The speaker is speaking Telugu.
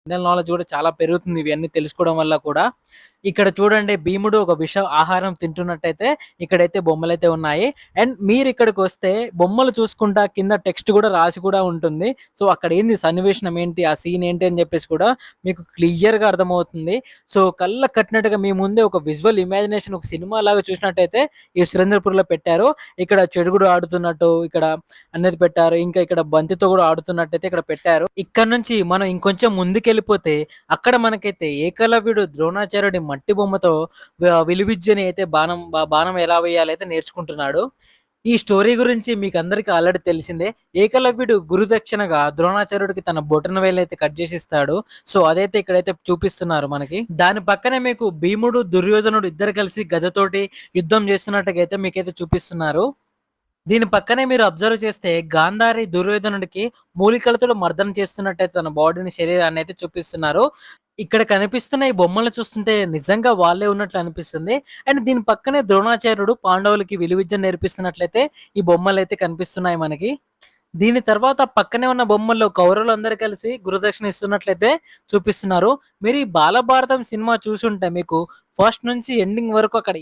జనరల్ నాలెడ్జ్ కూడా చాలా పెరుగుతుంది ఇవన్నీ తెలుసుకోవడం వల్ల కూడా. ఇక్కడ చూడండి భీముడు ఒక విష ఆహారం తింటున్నట్టయితే ఇక్కడైతే బొమ్మలైతే ఉన్నాయి. అండ్ మీరిక్కడికొస్తే బొమ్మలు చూసుకుంటా కింద టెక్స్ట్ కూడా రాసి కూడా ఉంటుంది. సో, అక్కడ ఏంది సన్నివేశనం ఏంటి, ఆ సీన్ ఏంటి అని చెప్పేసి కూడా మీకు క్లియర్‌గా అర్థమవుతుంది. సో, కళ్ళకి కట్టినట్టుగా మీ ముందే ఒక విజువల్ ఇమాజినేషన్ ఒక సినిమా లాగా చూసినట్టయితే ఈ 'సురేంద్రపూర్‌లో' పెట్టారు. ఇక్కడ చెడుగుడు ఆడుతున్నట్టు ఇక్కడ అనేది పెట్టారు. ఇంకా ఇక్కడ బంతితో కూడా ఆడుతున్నట్టయితే ఇక్కడ పెట్టారు. ఇక్కడ నుంచి మనం ఇంకొంచెం ముందుకెళ్ళిపోతే అక్కడ మనకైతే ఏకలవ్యుడు ద్రోణాచార్యుడి మట్టి బొమ్మతో విలువిద్యని అయితే బాణం ఎలా వేయాలైతే నేర్చుకుంటున్నాడు. ఈ స్టోరీ గురించి మీకందరికీ ఆల్రెడీ తెలిసిందే. ఏకలవ్యుడు గురుదక్షిణగా ద్రోణాచార్యుడికి తన బొటన వేలైతే కట్ చేసి ఇస్తాడు. సో, అదైతే ఇక్కడైతే చూపిస్తున్నారు మనకి. దాని పక్కనే మీకు భీముడు, దుర్యోధనుడు ఇద్దరు కలిసి గదతోటి యుద్ధం చేస్తున్నట్టుగా అయితే మీకైతే చూపిస్తున్నారు. దీని పక్కనే మీరు అబ్జర్వ్ చేస్తే గాంధారి దుర్యోధనుడికి మూలికలతో మర్దన చేస్తున్నట్టయితే తన బాడీని, శరీరాన్ని అయితే చూపిస్తున్నారు. ఇక్కడ కనిపిస్తున్న ఈ బొమ్మలు చూస్తుంటే నిజంగా వాళ్ళే ఉన్నట్లు అనిపిస్తుంది. అండ్ దీని పక్కనే ద్రోణాచార్యుడు పాండవులకి విలువిద్య నేర్పిస్తున్నట్లయితే ఈ బొమ్మలైతే కనిపిస్తున్నాయి మనకి. దీని తర్వాత పక్కనే ఉన్న బొమ్మల్లో కౌరవులందరూ కలిసి గురుదక్షిణ ఇస్తున్నట్లయితే చూపిస్తున్నారు. మీరు ఈ బాలభారతం సినిమా చూసుంటే మీకు ఫస్ట్ నుంచి ఎండింగ్ వరకు అక్కడ